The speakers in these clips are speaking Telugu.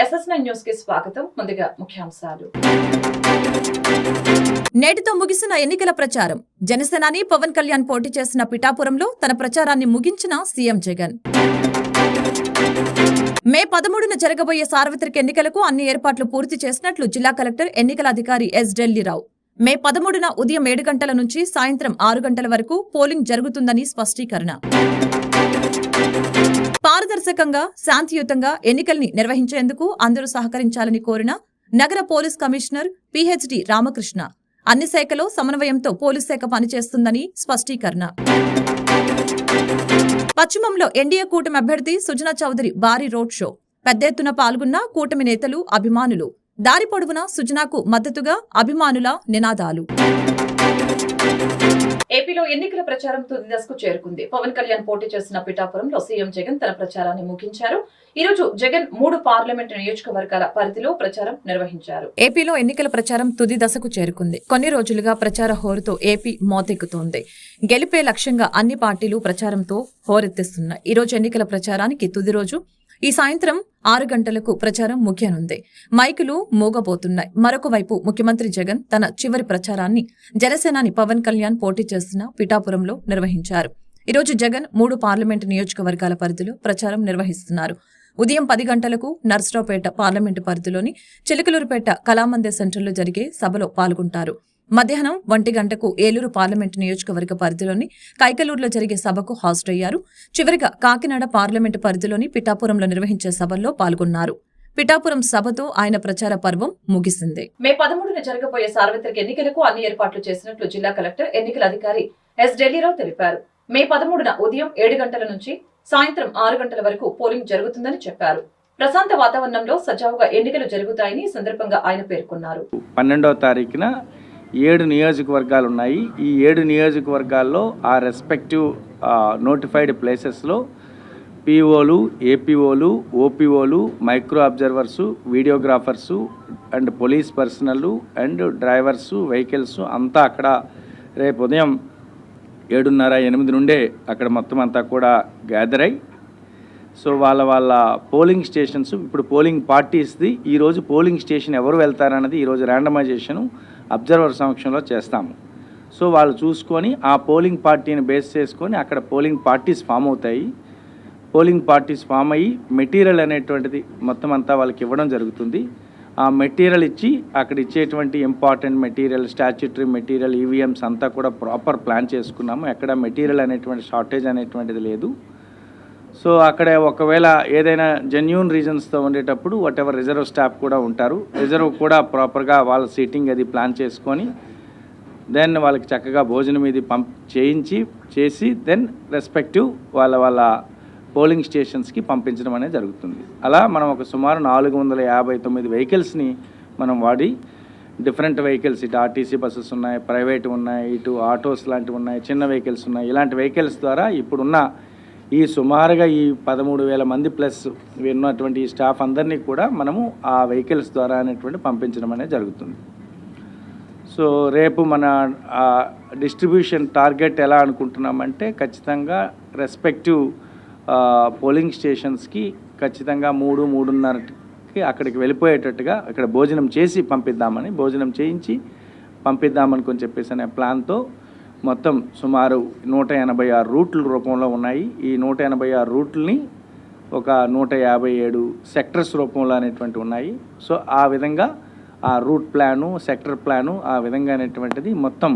SS9 న్యూస్ కి స్వాగతం. ముందుగా ముఖ్యాంశాలు. నేటితో ముగిసిన ఎన్నికల ప్రచారం. జనసేనాని పవన్ కళ్యాణ్ పోటీ చేసిన పిఠాపురంలో తన ప్రచారాన్ని ముగించిన సీఎం జగన్. మే 13న జరగబోయే సార్వత్రిక ఎన్నికలకు అన్ని ఏర్పాట్లు పూర్తి చేసినట్లు జిల్లా కలెక్టర్ ఎన్నికల అధికారి ఎస్ ఢిల్లీరావు. మే 13న ఉదయం 7 గంటల నుంచి సాయంత్రం 6 గంటల వరకు పోలింగ్ జరుగుతుందని స్పష్టీకరణ. పారదర్శకంగా శాంతియుతంగా ఎన్నికల్ని నిర్వహించేందుకు అందరూ సహకరించాలని కోరిన నగర పోలీస్ కమిషనర్ పిహెచ్డి రామకృష్ణ. అన్ని శాఖలో సమన్వయంతో పోలీస్ శాఖ పనిచేస్తుందని స్పష్టీకరణ. పశ్చిమంలో ఎన్డీఏ కూటమి అభ్యర్థి సుజనా చౌదరి భారీ రోడ్ షో. పెద్ద ఎత్తున పాల్గొన్న కూటమి నేతలు, అభిమానులు. దారి పొడవునా సుజనాకు మద్దతుగా అభిమానుల నినాదాలు. ఏపీలో ఎన్నికల ప్రచారం తుది దశకు చేరుకుంది. పవన్ కళ్యాణ్ పోటీ చేసిన పిఠాపురంలో సీఎం జగన్ తన ప్రచారాన్ని ముగించారు. ఈ రోజు జగన్ 3 పార్లమెంటు నియోజకవర్గాల పరిధిలో ప్రచారం నిర్వహించారు. ఏపీలో ఎన్నికల ప్రచారం తుది దశకు చేరుకుంది. కొన్ని రోజులుగా ప్రచార హోరుతో ఏపీ మోతెక్కుతోంది. గెలిపే లక్ష్యంగా అన్ని పార్టీలు ప్రచారంతో హోరెత్తిస్తున్నాయి. ఈ రోజు ఎన్నికల ప్రచారానికి తుది రోజు. ఈ సాయంత్రం 6 గంటలకు ప్రచారం ముగియనుంది. మైకులు మోగబోతున్నాయి. మరొక వైపు ముఖ్యమంత్రి జగన్ తన చివరి ప్రచారాన్ని జనసేనాని పవన్ కళ్యాణ్ పోటీ చేస్తున్న పిఠాపురంలో నిర్వహించారు. ఈరోజు జగన్ 3 పార్లమెంటు నియోజకవర్గాల పరిధిలో ప్రచారం నిర్వహిస్తున్నారు. ఉదయం 10 గంటలకు నర్సరావుపేట పార్లమెంటు పరిధిలోని చిలకలూరుపేట కళామందిర్ సెంటర్లో జరిగే సభలో పాల్గొంటారు. మధ్యాహ్నం 1 గంటకు ఏలూరు పార్లమెంటు నియోజకవర్గ పరిధిలోని కైకలూరులో జరిగే సభకు హాజరయ్యారు. చివరిగా కాకినాడ పార్లమెంటు పరిధిలోని పిఠాపురంలో నిర్వహించే సభల్లో పాల్గొన్నారు. పిఠాపురం సభతో ఆయన ప్రచార పర్వం ముగిసింది. మే 13న జరగబోయే సార్వత్రిక ఎన్నికలకు అన్ని ఏర్పాట్లు చేసినట్లు జిల్లా కలెక్టర్ ఎన్నికల అధికారి ఎస్ ఢిల్లీరావు తెలిపారు. మే 13న ఉదయం 7 గంటల నుంచి సాయంత్రం 6 గంటల వరకు పోలింగ్ జరుగుతుందని చెప్పారు. ప్రశాంత వాతావరణంలో సజావుగా ఎన్నికలు జరుగుతాయని ఈ సందర్భంగా ఆయన పేర్కొన్నారు. 12వ తారీఖున 7 నియోజకవర్గాలు ఉన్నాయి. ఈ 7 నియోజకవర్గాల్లో ఆ రెస్పెక్టివ్ నోటిఫైడ్ ప్లేసెస్లో పీఓలు, ఏపీఓలు, ఓపీఓలు, micro observers, videographers and police personnel and drivers, vehicles అంతా అక్కడ రేపు ఉదయం 7:30-8 నుండే అక్కడ మొత్తం అంతా కూడా గ్యాదర్ అయ్యి సో వాళ్ళ పోలింగ్ స్టేషన్స్ ఇప్పుడు పోలింగ్ పార్టీస్ది ఈరోజు పోలింగ్ స్టేషన్ ఎవరు వెళ్తారన్నది ఈరోజు ర్యాండమైజేషను అబ్జర్వర్ సమక్షంలో చేస్తాము. సో వాళ్ళు చూసుకొని ఆ పోలింగ్ పార్టీని బేస్ చేసుకొని అక్కడ పోలింగ్ పార్టీస్ ఫామ్ అవుతాయి. పోలింగ్ పార్టీస్ ఫామ్ అయ్యి మెటీరియల్ అనేటువంటిది మొత్తం అంతా వాళ్ళకి ఇవ్వడం జరుగుతుంది. ఆ మెటీరియల్ ఇచ్చి అక్కడ ఇచ్చేటువంటి important material, statutory material, EVMs అంతా కూడా ప్రాపర్ ప్లాన్ చేసుకున్నాము. ఎక్కడ మెటీరియల్ అనేటువంటి షార్టేజ్ అనేటువంటిది లేదు. సో అక్కడ ఒకవేళ ఏదైనా జెన్యూన్ రీజన్స్తో ఉండేటప్పుడు వాట్ ఎవర్ రిజర్వ్ స్టాఫ్ కూడా ఉంటారు. రిజర్వ్ కూడా ప్రాపర్గా వాళ్ళ సీటింగ్ అది ప్లాన్ చేసుకొని దెన్ వాళ్ళకి చక్కగా భోజనం ఇది చేసి దెన్ రెస్పెక్టివ్ వాళ్ళ పోలింగ్ స్టేషన్స్కి పంపించడం అనేది జరుగుతుంది. అలా మనం ఒక సుమారు 459 వెహికల్స్ని మనం వాడి డిఫరెంట్ వెహికల్స్ ఇటు ఆర్టీసీ బస్సెస్ ఉన్నాయి, ప్రైవేట్ ఉన్నాయి, ఇటు ఆటోస్ లాంటివి ఉన్నాయి, చిన్న వెహికల్స్ ఉన్నాయి. ఇలాంటి వెహికల్స్ ద్వారా ఇప్పుడున్న ఈ సుమారుగా ఈ 13,000 మంది ప్లస్ ఉన్నటువంటి ఈ స్టాఫ్ అందరినీ కూడా మనము ఆ వెహికల్స్ ద్వారా అనేటువంటి పంపించడం అనేది జరుగుతుంది. సో రేపు మన డిస్ట్రిబ్యూషన్ టార్గెట్ ఎలా అనుకుంటున్నామంటే ఖచ్చితంగా రెస్పెక్టివ్ పోలింగ్ స్టేషన్స్కి ఖచ్చితంగా 3-3:30కి అక్కడికి వెళ్ళిపోయేటట్టుగా అక్కడ భోజనం చేసి భోజనం చేయించి పంపిద్దామనుకొని చెప్పేసి అనే ప్లాన్తో మొత్తం సుమారు 186 రూట్ల రూపంలో ఉన్నాయి. ఈ 186 రూట్లని ఒక 157 సెక్టర్స్ రూపంలో అనేటువంటి ఉన్నాయి. సో ఆ విధంగా ఆ రూట్ ప్లాను, సెక్టర్ ప్లాను ఆ విధంగా అనేటువంటిది మొత్తం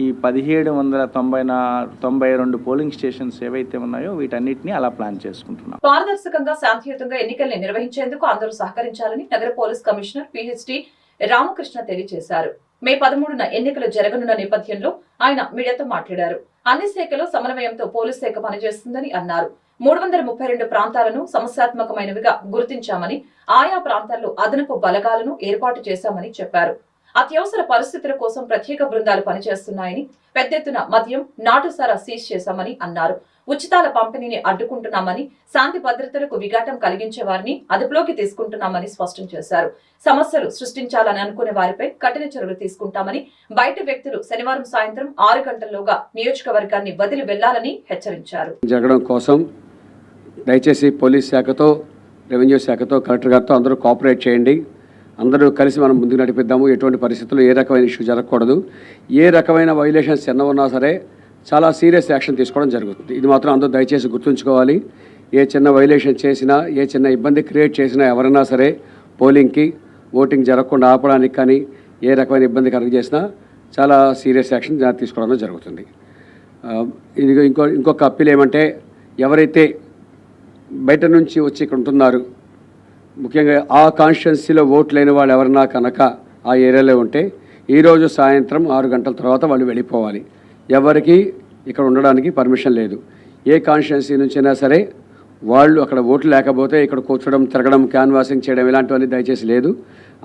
ఈ 1792 పోలింగ్ స్టేషన్స్ ఏవైతే ఉన్నాయో వీటన్నిటిని అలా ప్లాన్ చేసుకుంటున్నాం. పారదర్శకంగా శాంతియుతంగా ఎన్నికల్ని నిర్వహించేందుకు అందరూ సహకరించాలని నగర పోలీస్ కమిషనర్ పిహెచ్డి రామకృష్ణ తెలియజేశారు. మే 13న ఎన్నికలు జరగనున్న నేపథ్యంలో ఆయన మీడియాతో మాట్లాడారు. అన్ని శాఖలో సమన్వయంతో పోలీస్ శాఖ పనిచేస్తుందని అన్నారు. 332 ప్రాంతాలను సమస్యాత్మకమైనవిగా గుర్తించామని, ఆయా ప్రాంతాల్లో అదనపు బలగాలను ఏర్పాటు చేశామని చెప్పారు. అత్యవసర పరిస్థితుల కోసం ప్రత్యేక బృందాలు పనిచేస్తున్నాయని, పెద్ద ఎత్తున మద్యం, నాటుసారా సీజ్ చేశామని అన్నారు. ఉచితాల పంపిణీని అడ్డుకుంటున్నామని, శాంతి భద్రతలకు విఘాతం కలిగించే వారిని అదుపులోకి తీసుకుంటున్నామని స్పష్టం చేశారు. సమస్యలు సృష్టించాలని అనుకునే వారిపై కఠిన చర్యలు తీసుకుంటామని, బయట వ్యక్తులు శనివారం సాయంత్రం 6 గంటల్లోగా నియోజకవర్గాన్ని వదిలి వెళ్లాలని హెచ్చరించారు. జరగడం కోసం దయచేసి పోలీస్ శాఖతో రెవెన్యూ శాఖతో, కలెక్టర్ గారితో అందరూ కోఆపరేట్ చేయండి. అందరూ కలిసి మనం ముందుకు నడిపిద్దాము. ఎటువంటి పరిస్థితుల్లో ఏ రకమైన ఇష్యూ జరగకూడదు. ఏ రకమైన వైలేషన్స్ ఎన్న ఉన్నా సరే చాలా సీరియస్ యాక్షన్ తీసుకోవడం జరుగుతుంది. ఇది మాత్రం అందరూ దయచేసి గుర్తుంచుకోవాలి. ఏ చిన్న వైలేషన్ చేసినా, ఏ చిన్న ఇబ్బంది క్రియేట్ చేసినా ఎవరైనా సరే పోలింగ్కి, ఓటింగ్ జరగకుండా ఆపడానికి కానీ ఏ రకమైన ఇబ్బంది కలుగజేసినా చాలా సీరియస్ యాక్షన్ తీసుకోవడం జరుగుతుంది. ఇది ఇంకొక అప్పీల్ ఏమంటే, ఎవరైతే బయట నుంచి వచ్చి ఇక్కడ ఉంటున్నారు, ముఖ్యంగా ఆ కాన్స్టిట్యున్సీలో ఓట్లు లేని వాళ్ళు ఎవరన్నా కనుక ఆ ఏరియాలో ఉంటే ఈరోజు సాయంత్రం 6 గంటల తర్వాత వాళ్ళు వెళ్ళిపోవాలి. ఎవరికి ఇక్కడ ఉండడానికి పర్మిషన్ లేదు. ఏ కాన్స్టిట్యున్సీ నుంచైనా సరే వాళ్ళు అక్కడ ఓట్లు లేకపోతే ఇక్కడ కూర్చోడం, తిరగడం, క్యాన్వాసింగ్ చేయడం ఇలాంటివన్నీ దయచేసి లేదు.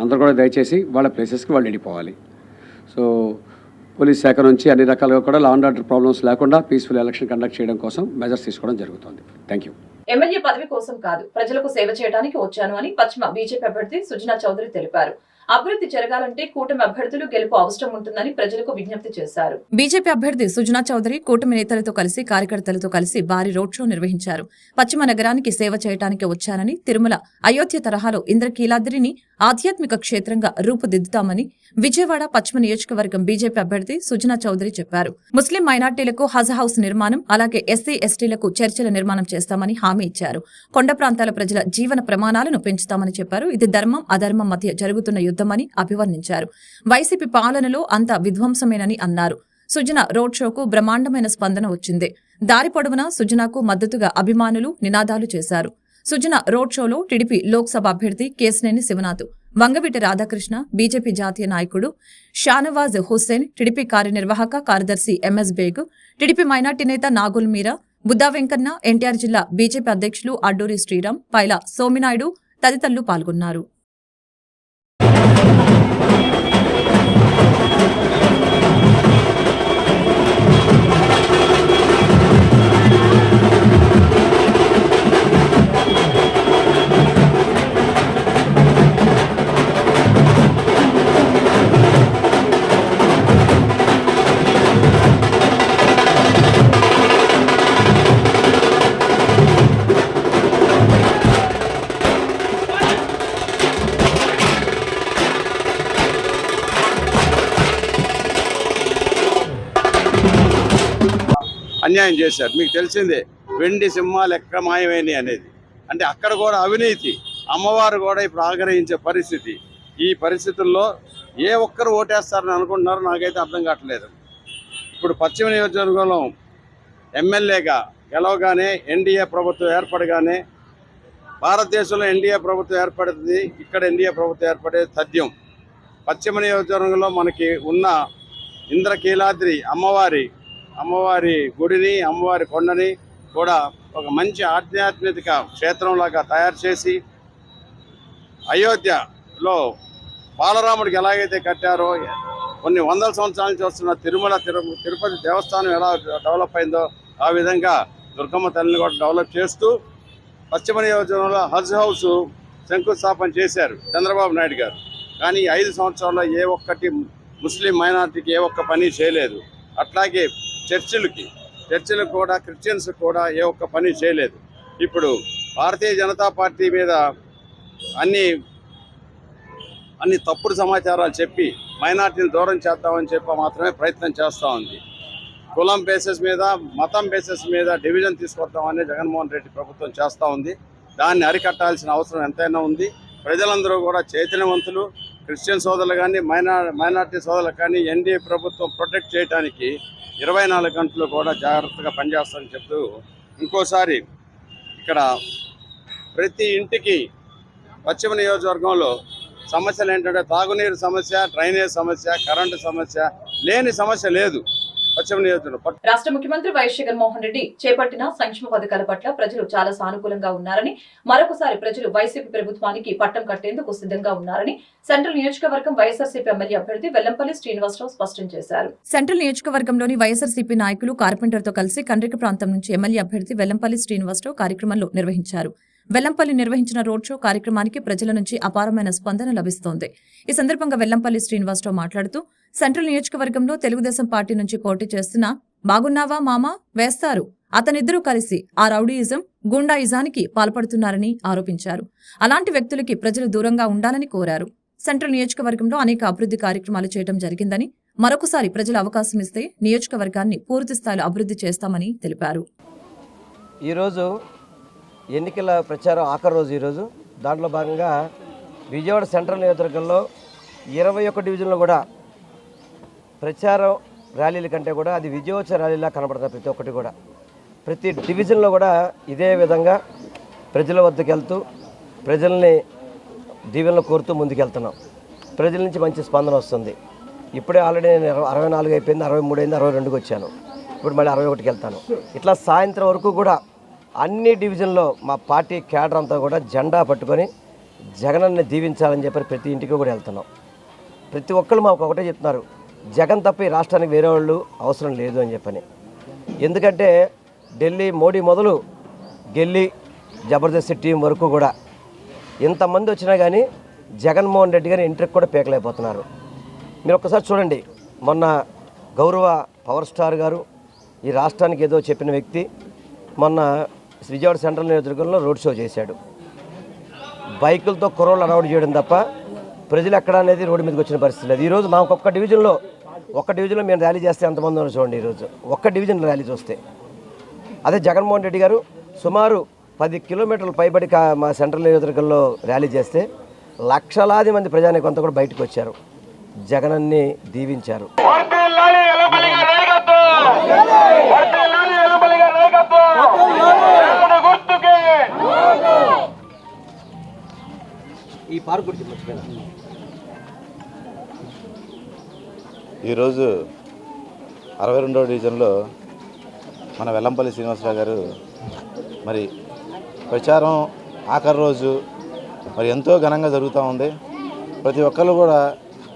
అందరూ కూడా దయచేసి వాళ్ళ ప్లేసెస్కి వాళ్ళు వెళ్ళిపోవాలి. సో పోలీస్ శాఖ నుంచి అన్ని రకాలుగా కూడా లా అండ్ ఆర్డర్ ప్రాబ్లమ్స్ లేకుండా పీస్ఫుల్ ఎలక్షన్ కండక్ట్ చేయడం కోసం మెజర్స్ తీసుకోవడం జరుగుతుంది. Thank you. ఎమ్మెల్యే పదవి కోసం కాదు, ప్రజలకు సేవ చేయడానికి వచ్చాను అని పశ్చిమ బీజేపీ అభ్యర్థి సుజనా చౌదరి తెలిపారు. అభివృద్ధి జరగాలంటే కూటమి అభ్యర్థులు గెలుపు అవసరం ఉంటుందని ప్రజలకు విజ్ఞప్తి చేశారు. బీజేపీ అభ్యర్థి సుజనా చౌదరి కూటమి నేతలతో కలిసి, కార్యకర్తలతో కలిసి భారీ రోడ్ షో నిర్వహించారు. పశ్చిమ నగరానికి సేవ చేయడానికి వచ్చానని, తిరుమల, అయోధ్య తరహాలో ఇంద్రకీలాద్రిని ఆధ్యాత్మిక క్షేత్రంగా రూపుదిద్దుతామని విజయవాడ పశ్చిమ నియోజకవర్గం బీజేపీ అభ్యర్థి సుజనా చౌదరి చెప్పారు. ముస్లిం మైనార్టీలకు హజ్ హౌస్ నిర్మాణం, అలాగే ఎస్సీ ఎస్టీలకు చర్చిల నిర్మాణం చేస్తామని హామీ ఇచ్చారు. కొండ ప్రాంతాల ప్రజల జీవన ప్రమాణాలను పెంచుతామని చెప్పారు. ఇది ధర్మం అధర్మం మధ్య జరుగుతున్న యుద్ధమని అభివర్ణించారు. వైసీపీ పాలనలో అంతా విధ్వంసమేనని అన్నారు. సుజన రోడ్ షోకు బ్రహ్మాండమైన స్పందన వచ్చింది. దారి పొడవునా సుజనాకు మద్దతుగా అభిమానులు నినాదాలు చేశారు. సుజన రోడ్ షోలో టీడీపీ లోక్సభ అభ్యర్థి కేశినేని శివనాథ్, వంగవీటి రాధాకృష్ణ, బీజేపీ జాతీయ నాయకుడు షానవాజ్ హుస్సేన్, టీడీపీ కార్యనిర్వాహక కార్యదర్శి ఎంఎస్ బేగ్, టీడీపీ మైనార్టీ నేత నాగుల్ మీరా, బుద్దా వెంకన్న, ఎన్టీఆర్ జిల్లా బీజేపీ అధ్యక్షులు అడ్డూరి శ్రీరామ్, పైలా సోమినాయుడు తదితరులు పాల్గొన్నారు. అన్యాయం చేశారు. మీకు తెలిసిందే, వెండి సింహాలు ఎక్కడ మాయమైనవి అనేది. అంటే అక్కడ కూడా అవినీతి, అమ్మవారు కూడా ఇప్పుడు ఆగ్రహించే పరిస్థితి. ఈ పరిస్థితుల్లో ఏ ఒక్కరు ఓటేస్తారని అనుకుంటున్నారో నాకైతే అర్థం కావట్లేదు. ఇప్పుడు పశ్చిమ నియోజకవర్గంలో ఎమ్మెల్యేగా గెలవగానే ఎన్డీఏ ప్రభుత్వం ఏర్పడగానే, భారతదేశంలో ఎన్డీఏ ప్రభుత్వం ఏర్పడుతుంది, ఇక్కడ ఎన్డీఏ ప్రభుత్వం ఏర్పడేది తథ్యం. పశ్చిమ నియోజకవర్గంలో మనకి ఉన్న ఇంద్రకీలాద్రి అమ్మవారి గుడిని, అమ్మవారి కొండని కూడా ఒక మంచి ఆధ్యాత్మిక క్షేత్రంలాగా తయారు చేసి, అయోధ్యలో బాలరాముడికి ఎలాగైతే కట్టారో, కొన్ని వందల సంవత్సరాల నుంచి వస్తున్న తిరుపతి దేవస్థానం ఎలా డెవలప్ అయిందో ఆ విధంగా దుర్గమ్మ తల్లిని కూడా డెవలప్ చేస్తూ పశ్చిమ నియోజకవర్గంలో హజ్ హౌస్ శంకుస్థాపన చేశారు చంద్రబాబు నాయుడు గారు. కానీ 5 సంవత్సరాల్లో ఏ ఒక్కటి ముస్లిం మైనార్టీకి ఏ ఒక్క పని చేయలేదు. అట్లాగే చర్చిలకు కూడా, క్రిస్టియన్స్ కూడా ఏ ఒక్క పని చేయలేదు. ఇప్పుడు భారతీయ జనతా పార్టీ మీద అన్ని తప్పుడు సమాచారాలు చెప్పి మైనార్టీని దూరం చేద్దామని చెప్పి మాత్రమే ప్రయత్నం చేస్తూ ఉంది. కులం బేసిస్ మీద, మతం బేసిస్ మీద డివిజన్ తీసుకొద్దామని జగన్మోహన్ రెడ్డి ప్రభుత్వం చేస్తూ ఉంది. దాన్ని అరికట్టాల్సిన అవసరం ఎంతైనా ఉంది. ప్రజలందరూ కూడా చైతన్యవంతులు. క్రిస్టియన్ సోదరులు కానీ, మైనార్టీ సోదరులు కానీ ఎన్డీఏ ప్రభుత్వం ప్రొటెక్ట్ చేయడానికి 24 గంటలు కూడా జాగ్రత్తగా పనిచేస్తామని చెప్తూ, ఇంకోసారి ఇక్కడ ప్రతి ఇంటికి పశ్చిమ నియోజకవర్గంలో సమస్యలు ఏంటంటే తాగునీరు సమస్య, డ్రైనేజ్ సమస్య, కరెంటు సమస్య, లేని సమస్య లేదు పశ్చిమ నియోజకవర్గం. రాష్ట్ర ముఖ్యమంత్రి వైఎస్ జగన్మోహన్ రెడ్డి చేపట్టిన సంక్షేమ పథకాల పట్ల ప్రజలు చాలా సానుకూలంగా ఉన్నారని, మరొకసారి ప్రజలు వైసీపీ ప్రభుత్వానికి పట్టం కట్టేందుకు సిద్ధంగా ఉన్నారని సెంట్రల్ నియోజకవర్గం వైఎస్ఆర్సీపీ ఎమ్మెల్యే అభ్యర్థి వెల్లంపల్లి శ్రీనివాసరావు స్పష్టం చేశారు. సెంట్రల్ నియోజకవర్గంలోని వైఎస్ఆర్సీపీ నాయకులు, కార్పెంటర్తో కలిసి కండ్రిక ప్రాంతం నుంచి ఎమ్మెల్యే అభ్యర్థి వెల్లంపల్లి శ్రీనివాసరావు కార్యక్రమంలో నిర్వహించారు. వెల్లంపల్లి నిర్వహించిన రోడ్ షో కార్యక్రమానికి ప్రజల నుంచి అపారమైన స్పందన లభిస్తోంది. ఈ సందర్భంగా వెల్లంపల్లి శ్రీనివాసరావు మాట్లాడుతూ, సెంట్రల్ నియోజకవర్గంలో తెలుగుదేశం పార్టీ నుంచి పోటీ చేస్తున్న బాగున్నావా మామా వేస్తారు అతనిద్దరూ కలిసి ఆ రౌడీయిజం, గుండాయిజానికి పాల్పడుతున్నారని ఆరోపించారు. అలాంటి వ్యక్తులకి ప్రజలు దూరంగా ఉండాలని కోరారు. సెంట్రల్ నియోజకవర్గంలో అనేక అభివృద్ధి కార్యక్రమాలు చేయడం జరిగిందని, మరొకసారి ప్రజలు అవకాశం ఇస్తే నియోజకవర్గాన్ని పూర్తి స్థాయిలో అభివృద్ధి చేస్తామని తెలిపారు. ఈరోజు ఎన్నికల ప్రచారం ఆఖరి రోజు. ఈరోజు దాంట్లో భాగంగా విజయవాడ సెంట్రల్ నియోజకవర్గంలో 21 డివిజన్లో కూడా ప్రచారం ర్యాలీల కంటే కూడా అది విజయోత్సవ ర్యాలీలా కనబడుతుంది. ప్రతి ఒక్కటి కూడా ప్రతి డివిజన్లో కూడా ఇదే విధంగా ప్రజల వద్దకు వెళ్తూ ప్రజల్ని దీవెనలు కోరుతూ ముందుకెళ్తున్నాం. ప్రజల నుంచి మంచి స్పందన వస్తుంది. ఇప్పుడే ఆల్రెడీ నేను 64 అయిపోయింది, 63 అయింది, 62కి వచ్చాను. ఇప్పుడు మళ్ళీ 61కి వెళ్తాను. ఇట్లా సాయంత్రం వరకు కూడా అన్ని డివిజన్లో మా పార్టీ క్యాడర్ అంతా కూడా జెండా పట్టుకొని జగనన్ని దీవించాలని చెప్పి ప్రతి ఇంటికి కూడా వెళ్తున్నాం. ప్రతి ఒక్కళ్ళు మాకు ఒకటే చెప్తున్నారు, జగన్ తప్ప ఈ రాష్ట్రానికి వేరే వాళ్ళు అవసరం లేదు అని చెప్పని. ఎందుకంటే ఢిల్లీ మోడీ మొదలు ఢిల్లీ జబర్దస్త్ టీం వరకు కూడా ఇంతమంది వచ్చినా కానీ జగన్మోహన్ రెడ్డి గారి ఇంటర్కి కూడా పేకలేకపోతున్నారు. మీరు ఒక్కసారి చూడండి, మొన్న గౌరవ పవర్ స్టార్ గారు ఈ రాష్ట్రానికి ఏదో చెప్పిన వ్యక్తి మొన్న విజయవాడ సెంట్రల్ నియోజకవర్గంలో రోడ్ షో చేశాడు. బైకులతో కుర్రోళ్ళు అలవాటు చేయడం తప్ప ప్రజలు ఎక్కడ అనేది రోడ్డు మీదకి వచ్చిన పరిస్థితి లేదు. ఈరోజు మాకు ఒక్క డివిజన్లో మేము ర్యాలీ చేస్తే ఎంతమంది ఉన్నారు చూడండి. ఈరోజు ఒక్క డివిజన్ ర్యాలీ చూస్తే అదే జగన్మోహన్ రెడ్డి గారు సుమారు 10 కిలోమీటర్ల పైబడి మా సెంట్రల్ నియోజకవర్గంలో ర్యాలీ చేస్తే లక్షలాది మంది ప్రజానికి అంతా కూడా బయటకు వచ్చారు, జగనన్ని దీవించారు. ఈ పార్క్ గురించి మర్చిపోయినా. ఈరోజు 62వ డివిజన్లో మన వెల్లంపల్లి శ్రీనివాసరావు గారు మరి ప్రచారం ఆఖరి రోజు మరి ఎంతో ఘనంగా జరుగుతూ ఉంది. ప్రతి ఒక్కరు కూడా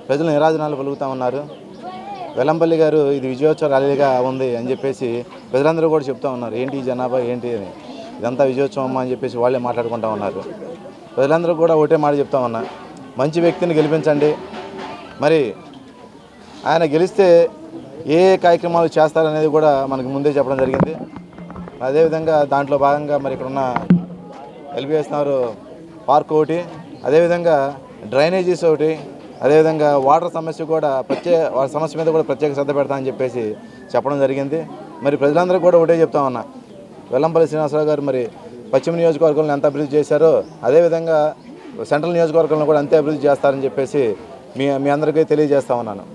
ప్రజలు నిరాజనాలు పలుకుతూ ఉన్నారు. వెల్లంపల్లి గారు ఇది విజయోత్సవ ర్యాలీగా ఉంది అని చెప్పేసి ప్రజలందరూ కూడా చెప్తూ ఉన్నారు. ఏంటి ఈ జనాభా ఏంటి అని, ఇదంతా విజయోత్సవం అమ్మ అని చెప్పేసి వాళ్ళే మాట్లాడుకుంటూ ఉన్నారు. ప్రజలందరూ కూడా ఒకటే మాట చెప్తా ఉన్నా, మంచి వ్యక్తిని గెలిపించండి. మరి ఆయన గెలిస్తే ఏ కార్యక్రమాలు చేస్తారనేది కూడా మనకు ముందే చెప్పడం జరిగింది. అదేవిధంగా దాంట్లో భాగంగా మరి ఇక్కడ ఉన్న ఎల్బిఎస్ నగర్ పార్క్ ఒకటి, అదేవిధంగా డ్రైనేజీస్ ఒకటి, అదేవిధంగా వాటర్ సమస్య కూడా సమస్య మీద కూడా ప్రత్యేక శ్రద్ధ పెడతామని చెప్పేసి చెప్పడం జరిగింది. మరి ప్రజలందరూ కూడా ఒకటే చెప్తా ఉన్నా, వెల్లంపల్లి శ్రీనివాసరావు గారు మరి పశ్చిమ నియోజకవర్గంలో ఎంత అభివృద్ధి చేశారో అదేవిధంగా సెంట్రల్ నియోజకవర్గంలో కూడా అంతే అభివృద్ధి చేస్తారని చెప్పేసి మీ అందరికీ తెలియజేస్తా ఉన్నాను.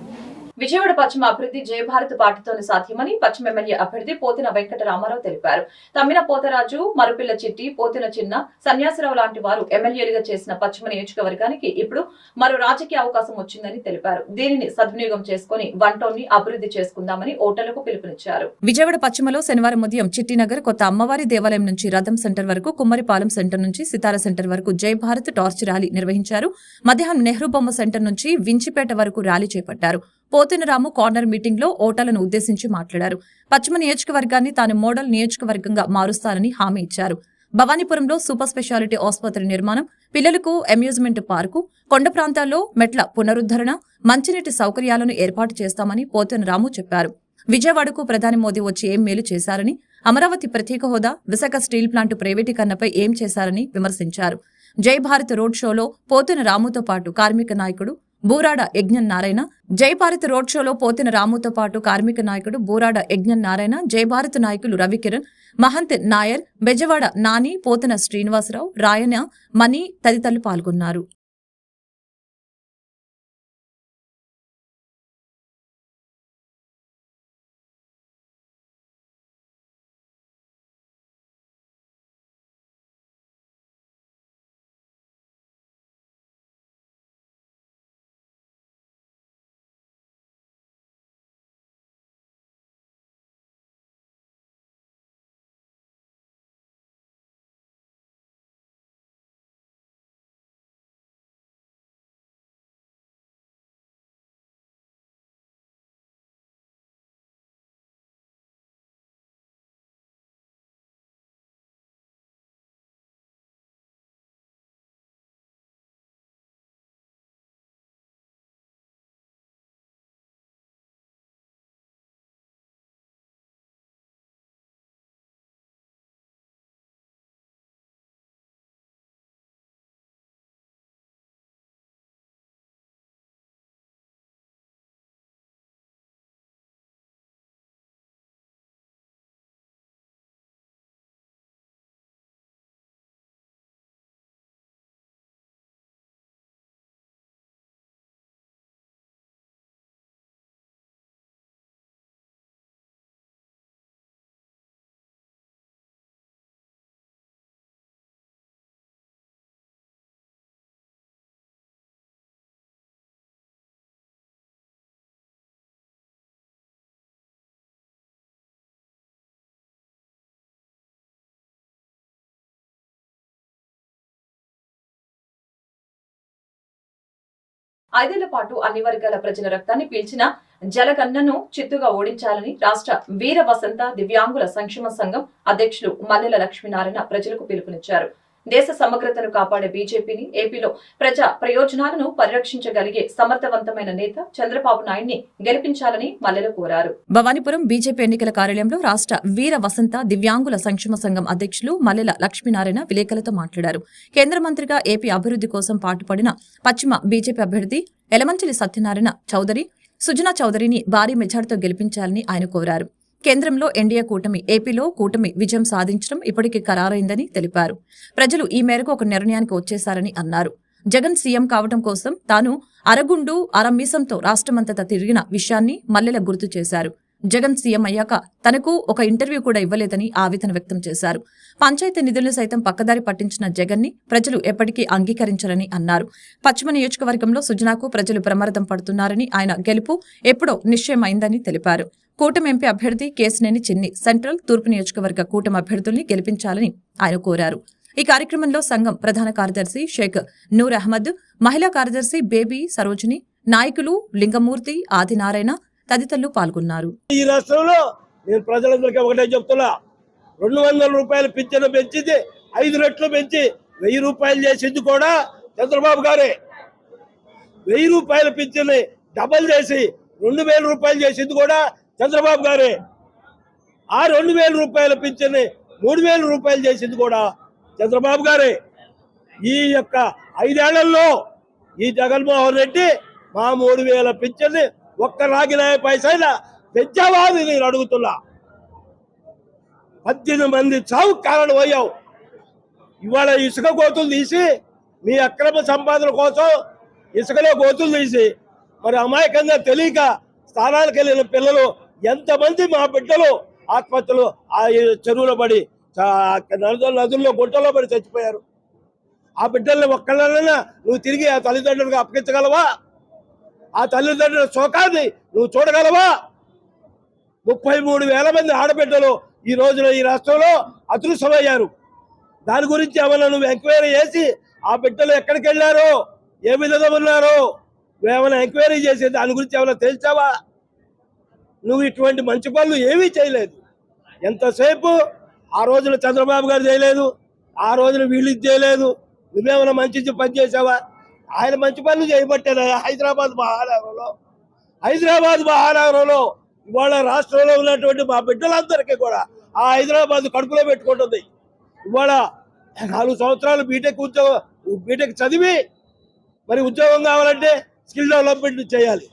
విజయవాడ పశ్చిమ అభివృద్ధి జయభారత్ పార్టీతోనే సాధ్యమని పశ్చిమ ఎమ్మెల్యే అభ్యర్థి పోతిన వెంకట రామారావు తెలిపారు. తమ్మిన పోతరాజు, మరుపిల్ల చిట్టి, పోతిన చిన్న, సన్యాసరావు లాంటి వారు ఎమ్మెల్యేలుగా చేసిన పశ్చిమ నియోజకవర్గానికి ఇప్పుడు మరో రాజకీయ అవకాశం వచ్చిందని తెలిపారు. దీనిని సద్వినియోగం చేసుకుని వంటోన్ని అభివృద్ధి చేసుకుందామని ఓటర్లకు పిలుపునిచ్చారు. విజయవాడ పశ్చిమలో శనివారం ఉదయం చిట్టినగర్ కొత్త అమ్మవారి దేవాలయం నుంచి రథం సెంటర్ వరకు, కుమ్మరిపాలెం సెంటర్ నుంచి సితార సెంటర్ వరకు జయభారత్ టార్చ్ ర్యాలీ నిర్వహించారు. మధ్యాహ్నం నెహ్రూ బొమ్మ సెంటర్ నుంచి వించిపేట వరకు ర్యాలీ చేపట్టారు. పోతినరాము కార్నర్ మీటింగ్ లో ఓటర్లను ఉద్దేశించి మాట్లాడారు. పశ్చిమ నియోజకవర్గాన్ని తాను మోడల్ నియోజకవర్గంగా మారుస్తానని హామీ ఇచ్చారు. భవానీపురంలో సూపర్ స్పెషాలిటీ ఆసుపత్రి నిర్మాణం, పిల్లలకు అమ్యూజ్మెంట్ పార్కు, కొండ ప్రాంతాల్లో మెట్ల పునరుద్ధరణ, మంచినీటి సౌకర్యాలను ఏర్పాటు చేస్తామని పోతినరాము చెప్పారు. విజయవాడకు ప్రధాని మోదీ వచ్చి ఏం మేలు చేశారని, అమరావతి ప్రత్యేక హోదా, విశాఖ స్టీల్ ప్లాంట్ ప్రైవేటీకరణపై ఏం చేశారని విమర్శించారు. జై భారత్ రోడ్ షోలో పోతిన రాముతో పాటు కార్మిక నాయకుడు బూరాడ యజ్ఞం నారాయణ, జై భారత్ రోడ్ షోలో పోతిన రాముతో పాటు కార్మిక నాయకుడు బూరాడ యజ్ఞం నారాయణ, జై భారత్ నాయకులు రవికిరణ్, మహంత్ నాయర్, బెజవాడ నాని, పోతన శ్రీనివాసరావు, రాయన, మణి తదితరులు పాల్గొన్నారు. 5 ఏళ్ల పాటు అన్ని వర్గాల ప్రజల రక్తాన్ని పీల్చిన జలగన్నను చిత్తుగా ఓడించాలని రాష్ట్ర వీర వసంత దివ్యాంగుల సంక్షేమ సంఘం అధ్యక్షులు మల్లెల లక్ష్మీనారాయణ ప్రజలకు పిలుపునిచ్చారు. దేశ సమగ్రతను కాపాడే బీజేపీని ఏపీలో ప్రజా ప్రయోజనాలను పరిరక్షించగలిగే సమర్థవంతమైన నేత చంద్రబాబు నాయుడిని గెలిపించాలని మల్లెల కోరారు. భవానీపురం బీజేపీ ఎన్నికల కార్యాలయంలో రాష్ట్ర వీర వసంత దివ్యాంగుల సంక్షేమ సంఘం అధ్యక్షులు మల్లెల లక్ష్మీనారాయణ విలేకరులతో మాట్లాడారు. కేంద్ర మంత్రిగా ఏపీ అభివృద్ధి కోసం పాటుపడిన పశ్చిమ బీజేపీ అభ్యర్థి ఎలమంచిలి సత్యనారాయణ చౌదరి సుజనా చౌదరిని భారీ మెజార్టీతో గెలిపించాలని ఆయన కోరారు. కేంద్రంలో ఎన్డీఏ కూటమి, ఏపీలో కూటమి విజయం సాధించడం ఇప్పటికీ ఖరారైందని తెలిపారు. ప్రజలు ఈ మేరకు ఒక నిర్ణయానికి వచ్చేశారని అన్నారు. జగన్ సీఎం కావడం కోసం తాను అరగుండు అరమీసంతో రాష్ట్రమంతటా తిరిగిన విషయాన్ని మల్లెల గుర్తు చేశారు. జగన్ సీఎం అయ్యాక తనకు ఒక ఇంటర్వ్యూ కూడా ఇవ్వలేదని ఆవేదన వ్యక్తం చేశారు. పంచాయతీ నిధులను సైతం పక్కదారి పట్టించిన జగన్ ని ప్రజలు ఎప్పటికీ అంగీకరించారని అన్నారు. పశ్చిమ నియోజకవర్గంలో సుజనాకు ప్రజలు ప్రమాదం పడుతున్నారని, ఆయన గెలుపు ఎప్పుడో నిశ్చయమైందని తెలిపారు. కూటమి ఎంపీ అభ్యర్థి కేశినేని చిన్ని, సెంట్రల్, తూర్పు నియోజకవర్గ కూటమి అభ్యర్థుల్ని గెలిపించాలని ఆయన కోరారు. ఈ కార్యక్రమంలో సంఘం ప్రధాన కార్యదర్శి షేక్ నూర్ అహ్మద్, మహిళా కార్యదర్శి బేబీ సరోజిని, నాయకులు లింగమూర్తి, ఆదినారాయణ తదితరులు పాల్గొన్నారు. ఈ రాష్ట్రంలో నేను ప్రజలందరికీ ఒకటే చెప్తున్నా, 200 రూపాయలు పింఛను పెంచింది 5 రెట్లు పెంచి 1000 రూపాయలు చేసింది కూడా చంద్రబాబు గారే. 1000 రూపాయల పింఛన్ని డబల్ చేసి 2000 రూపాయలు చేసింది కూడా చంద్రబాబు గారే. ఆ 2000 రూపాయల పింఛన్ని 3000 రూపాయలు చేసింది కూడా చంద్రబాబు గారే. ఈ యొక్క 5 ఏళ్లలో ఈ జగన్మోహన్ రెడ్డి మా 3000 పింఛన్ని ఒక్క రాగిన పైసైనా పెంచావా అని నేను అడుగుతున్నా. 18 మంది చావు కారణం అయ్యావు. ఇవాళ ఇసుక గోతులు తీసి మీ అక్రమ సంపాదన కోసం ఇసుకలో గోతులు తీసి మరి అమాయకంగా తెలియక స్థానాలకు వెళ్ళిన పిల్లలు ఎంతమంది మా బిడ్డలు ఆత్మహత్యలు ఆ చెరువులో పడి నదుల్లో గుంటలో పడి చచ్చిపోయారు. ఆ బిడ్డల్ని ఒక్కళ్ళైనా నువ్వు తిరిగి ఆ తల్లిదండ్రులకు అప్పగించగలవా? ఆ తల్లిదండ్రుల శోకాన్ని నువ్వు చూడగలవా? 33,000 మంది ఆడబిడ్డలు ఈ రోజున ఈ రాష్ట్రంలో అదృశ్యమయ్యారు. దాని గురించి ఏమన్నా నువ్వు ఎంక్వైరీ చేసి ఆ బిడ్డలు ఎక్కడికి వెళ్ళారో, ఏ విధంగా ఉన్నారో ఏమైనా ఎంక్వైరీ చేసి దాని గురించి ఏమైనా తెలిసావా? నువ్వు ఇటువంటి మంచి పనులు ఏమీ చేయలేదు. ఎంతసేపు ఆ రోజున చంద్రబాబు గారు చేయలేదు, ఆ రోజున వీళ్ళు చేయలేదు. నువ్వేమైనా మంచి పని చేసావా? ఆయన మంచి పనులు చేయబట్టారా హైదరాబాద్ మహానగరంలో ఇవాళ రాష్ట్రంలో ఉన్నటువంటి మా బిడ్డలందరికీ కూడా ఆ హైదరాబాద్ కడుపులో పెట్టుకుంటుంది. ఇవాళ 4 సంవత్సరాలు బీటెక్ చదివి మరి ఉద్యోగం కావాలంటే స్కిల్ డెవలప్మెంట్ చేయాలి.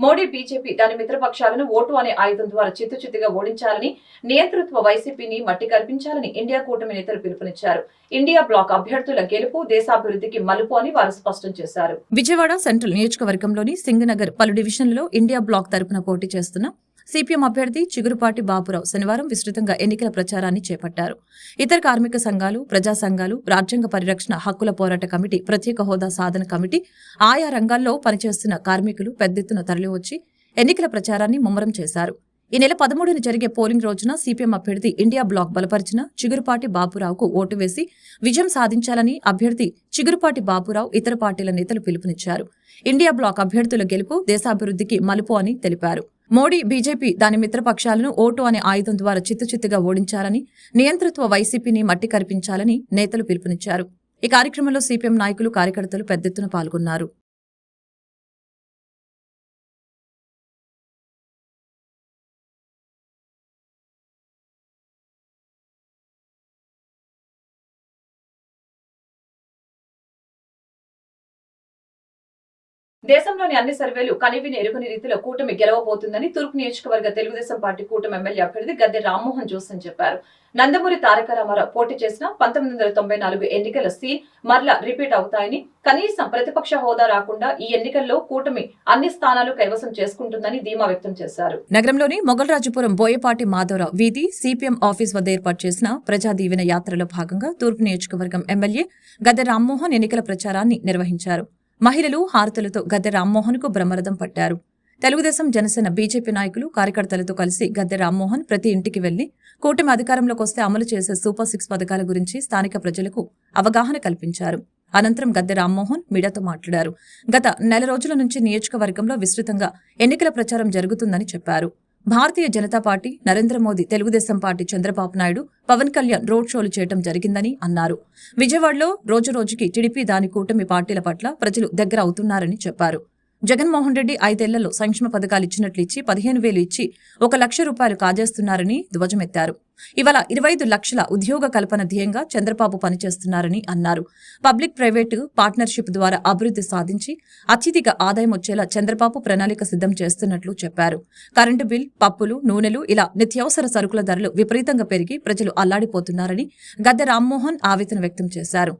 మోడీ బీజేపీ దాని మిత్రపక్షాలను ఓటు అనే ఆయుధం ద్వారా చిత్తుచిత్తుగా ఓడించాలని, నియంతృత్వ వైసీపీని మట్టి కల్పించాలని ఇండియా కూటమి నేతలు పిలుపునిచ్చారు. ఇండియా బ్లాక్ అభ్యర్థుల గెలుపు దేశాభివృద్ధికి మలుపు అని వారు స్పష్టం చేశారు. విజయవాడ సెంట్రల్ నియోజకవర్గంలోని సింగనగర్ పలు డివిజన్లలో ఇండియా బ్లాక్ తరపున పోటీ చేస్తున్న సిపిఎం అభ్యర్థి చిగురుపాటి బాబురావు శనివారం విస్తృతంగా ఎన్నికల ప్రచారాన్ని చేపట్టారు. ఇతర కార్మిక సంఘాలు, ప్రజా సంఘాలు, రాజ్యాంగ పరిరక్షణ హక్కుల పోరాట కమిటీ, ప్రత్యేక హోదా సాధన కమిటీ, ఆయా రంగాల్లో పనిచేస్తున్న కార్మికులు పెద్ద ఎత్తున తరలివచ్చి ఎన్నికల ప్రచారాన్ని ముమ్మరం చేశారు. ఈ నెల 13న జరిగే పోలింగ్ రోజున సిపిఎం అభ్యర్థి ఇండియా బ్లాక్ బలపరిచిన చిగురుపాటి బాబురావుకు ఓటు వేసి విజయం సాధించాలని అభ్యర్థి చిగురుపాటి బాబురావు ఇతర పార్టీల నేతలు పిలుపునిచ్చారు. ఇండియా బ్లాక్ అభ్యర్థుల గెలుపు దేశాభివృద్ధికి మలుపు అని తెలిపారు. మోడీ బీజేపీ దాని మిత్రపక్షాలను ఓటు అనే ఆయుధం ద్వారా చిత్తుచిత్తుగా ఓడించాలని, నియంతృత్వ వైసీపీని మట్టి కరిపించాలని నేతలు పిలుపునిచ్చారు. ఈ కార్యక్రమంలో సిపిఎం నాయకులు, కార్యకర్తలు పెద్ద ఎత్తున పాల్గొన్నారు. దేశంలోని అన్ని సర్వేలు కనివిని ఎరుగని రీతిలో కూటమి గెలవబోతుందని తూర్పు నియోజకవర్గ తెలుగుదేశం పార్టీ కూటమి ఎమ్మెల్యే అభ్యర్థి గద్దె రామ్మోహన్ జోసన్ చెప్పారు. నందమూరి తారక రామారావు పోటీ చేసిన 1994 ఎన్నికల సీన్ మరలా రిపీట్ అవుతాయని, కనీసం ప్రతిపక్ష హోదా రాకుండా ఈ ఎన్నికల్లో కూటమి అన్ని స్థానాలు కైవసం చేసుకుంటుందని ధీమా వ్యక్తం చేశారు. నగరంలోని మొగల్రాజుపురం బోయపాటి మాధవరావు వీధి సిపిఎం ఆఫీస్ వద్ద ఏర్పాటు చేసిన ప్రజా దీవెన యాత్రలో భాగంగా తూర్పు నియోజకవర్గం ఎమ్మెల్యే గద్దె రామ్మోహన్ ఎన్నికల ప్రచారాన్ని నిర్వహించారు. మహిళలు హారతులతో గద్దె రామ్మోహన్ కు బ్రహ్మరథం పట్టారు. తెలుగుదేశం, జనసేన, బీజేపీ నాయకులు, కార్యకర్తలతో కలిసి గద్దె రామ్మోహన్ ప్రతి ఇంటికి వెళ్లి కూటమి అధికారంలోకి వస్తే అమలు చేసే సూపర్ 6 పథకాల గురించి స్థానిక ప్రజలకు అవగాహన కల్పించారు. అనంతరం గద్దె రామ్మోహన్ మీడియాతో మాట్లాడారు. గత నెల రోజుల నుంచి నియోజకవర్గంలో విస్తృతంగా ఎన్నికల ప్రచారం జరుగుతుందని చెప్పారు. Bharatiya Janata Party, Narendra Modi, Telugudesam Party, Chandrababu Naidu, Pawan Kalyan road షోలు చేయడం జరిగిందని అన్నారు. విజయవాడలో రోజురోజుకి టీడీపీ దాని కూటమి పార్టీల పట్ల ప్రజలు దగ్గర అవుతున్నారని చెప్పారు. జగన్మోహన్ రెడ్డి 5 ఏళ్లలో సంక్షేమ పథకాలు ఇచ్చినట్లు ఇచ్చి 15,000 ఇచ్చి 1 లక్ష రూపాయలు కాజేస్తున్నారని ధ్వజమెత్తారు. ఇవాళ 25 లక్షల ఉద్యోగ కల్పన ధ్యేయంగా చంద్రబాబు పనిచేస్తున్నారని అన్నారు. పబ్లిక్ ప్రైవేటు పార్ట్నర్షిప్ ద్వారా అభివృద్ధి సాధించి అత్యధిక ఆదాయం వచ్చేలా చంద్రబాబు ప్రణాళిక సిద్ధం చేస్తున్నట్లు చెప్పారు. కరెంటు బిల్, పప్పులు, నూనెలు ఇలా నిత్యావసర సరుకుల ధరలు విపరీతంగా పెరిగి ప్రజలు అల్లాడిపోతున్నారని గద్దె రామ్మోహన్ ఆవేదన వ్యక్తం చేశారు.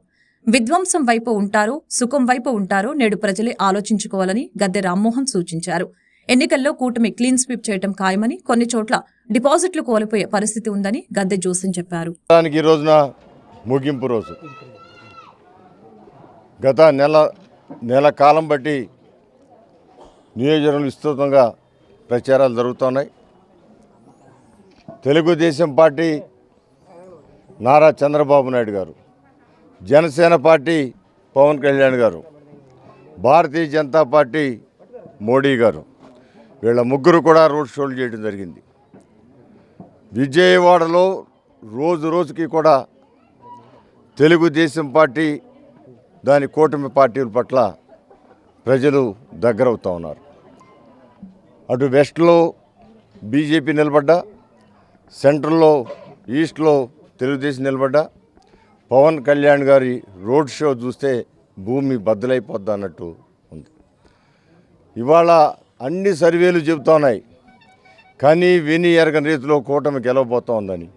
విధ్వంసం వైపు ఉంటారో, సుఖం వైపు ఉంటారో నేడు ప్రజలే ఆలోచించుకోవాలని గద్దె రామ్మోహన్ సూచించారు. ఎన్నికల్లో కూటమి క్లీన్ స్వీప్ చేయడం ఖాయమని, కొన్ని చోట్ల డిపాజిట్లు కోల్పోయే పరిస్థితి ఉందని గద్దె జోస్యం చెప్పారు. ఈ రోజున ముగింపు రోజు. గత నెల కాలం బట్టి నియోజకవర్గంలో విస్తృతంగా ప్రచారాలు జరుగుతున్నాయి. తెలుగుదేశం పార్టీ నారా చంద్రబాబు నాయుడు గారు, జనసేన పార్టీ పవన్ కళ్యాణ్ గారు, భారతీయ జనతా పార్టీ మోడీ గారు, వీళ్ళ ముగ్గురు కూడా రోడ్ షోలు చేయడం జరిగింది. విజయవాడలో రోజు రోజుకి కూడా తెలుగుదేశం పార్టీ దాని కూటమి పార్టీల పట్ల ప్రజలు దగ్గరవుతూ ఉన్నారు. అటు వెస్ట్లో బీజేపీ నిలబడ్డా, సెంట్రల్లో ఈస్ట్లో తెలుగుదేశం నిలబడ్డా, పవన్ కళ్యాణ్ గారి రోడ్ షో చూస్తే భూమి బద్దలైపోద్ది అన్నట్టు ఉంది. ఇవాళ అన్ని సర్వేలు చెబుతున్నాయి, కానీ విని ఎరగని రీతిలో కూటమి గెలవబోతూ ఉందని.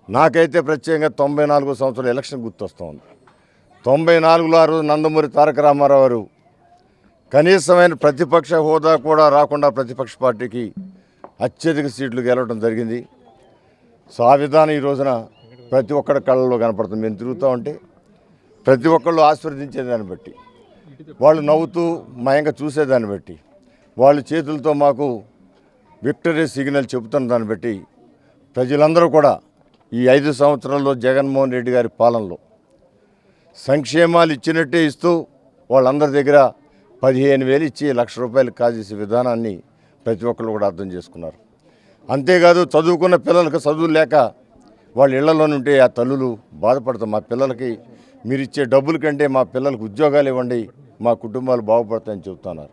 నాకైతే ప్రత్యేకంగా 94 సంవత్సరాల ఎలక్షన్ గుర్తొస్తూ ఉంది. 94లో ఆ రోజు నందమూరి తారక రామారావు గారు కనీసమైన ప్రతిపక్ష హోదా కూడా రాకుండా ప్రతిపక్ష పార్టీకి అత్యధిక సీట్లు గెలవడం జరిగింది. సో ఆ విధానం ఈ రోజున ప్రతి ఒక్కరి కళ్ళలో కనపడుతుంది. మేము తిరుగుతూ ఉంటే ప్రతి ఒక్కళ్ళు ఆశీర్వదించేదాన్ని బట్టి, వాళ్ళు నవ్వుతూ మయంగా చూసేదాన్ని బట్టి, వాళ్ళ చేతులతో మాకు విక్టరీ సిగ్నల్ చెబుతున్న దాన్ని బట్టి ప్రజలందరూ కూడా ఈ 5 సంవత్సరాల్లో జగన్మోహన్ రెడ్డి గారి పాలనలో సంక్షేమాలు ఇచ్చినట్టే ఇస్తూ వాళ్ళందరి దగ్గర 15,000 ఇచ్చి 1 లక్ష రూపాయలు కాజేసే విధానాన్ని ప్రతి ఒక్కరు కూడా అర్థం చేసుకున్నారు. అంతేకాదు చదువుకున్న పిల్లలకు చదువు లేక వాళ్ళ ఇళ్లలో ఉంటే ఆ తల్లులు బాధపడతాం. మా పిల్లలకి మీరు ఇచ్చే డబ్బుల కంటే మా పిల్లలకు ఉద్యోగాలు ఇవ్వండి, మా కుటుంబాలు బాగుపడతాయని చెబుతున్నారు.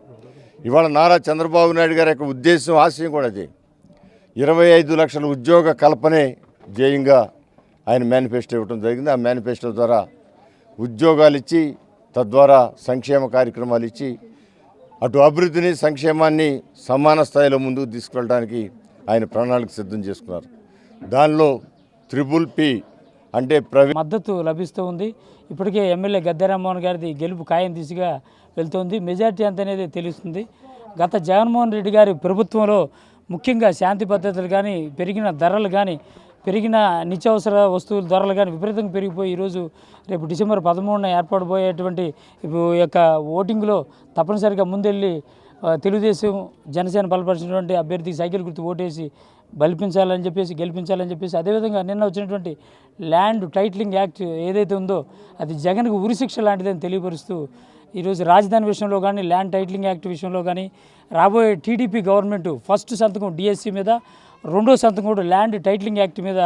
ఇవాళ నారా చంద్రబాబు నాయుడు గారి యొక్క ఉద్దేశం, ఆశయం కూడా అదే. 25 లక్షల ఉద్యోగ కల్పనే ధ్యేయంగా ఆయన మేనిఫెస్టో ఇవ్వడం జరిగింది. ఆ మేనిఫెస్టో ద్వారా ఉద్యోగాలు ఇచ్చి, తద్వారా సంక్షేమ కార్యక్రమాలు ఇచ్చి, అటు అభివృద్ధిని సంక్షేమాన్ని సమాన స్థాయిలో ముందుకు తీసుకెళ్ళడానికి ఆయన ప్రణాళిక సిద్ధం చేసుకున్నారు. దానిలో PP అంటే మద్దతు లభిస్తూ ఉంది. ఇప్పటికే ఎమ్మెల్యే గద్దె రామ్మోహన్ గారిది గెలుపు ఖాయం దిశగా వెళ్తోంది. మెజార్టీ ఎంత అనేది తెలుస్తుంది. గత జగన్మోహన్ రెడ్డి గారి ప్రభుత్వంలో ముఖ్యంగా శాంతి భద్రతలు కానీ, పెరిగిన ధరలు కానీ, పెరిగిన నిత్యావసర వస్తువుల ధరలు కానీ విపరీతంగా పెరిగిపోయి ఈరోజు రేపు డిసెంబర్ 13న ఏర్పడబోయేటువంటి యొక్క ఓటింగ్లో తప్పనిసరిగా ముందెళ్ళి తెలుగుదేశం జనసేన బలపరిచినటువంటి అభ్యర్థికి సైకిల్ గుర్తు ఓటేసి గెలిపించాలని చెప్పేసి అదేవిధంగా నిన్న వచ్చినటువంటి ల్యాండ్ టైటిలింగ్ యాక్ట్ ఏదైతే ఉందో అది జగన్కు ఉరిశిక్ష లాంటిదని తెలియపరుస్తూ ఈరోజు రాజధాని విషయంలో కానీ, ల్యాండ్ టైటిలింగ్ యాక్ట్ విషయంలో కానీ, రాబోయే టీడీపీ గవర్నమెంట్ ఫస్ట్ సంతకం డిఎస్సి మీద, రెండో సంతకం కూడా ల్యాండ్ టైటిలింగ్ యాక్ట్ మీద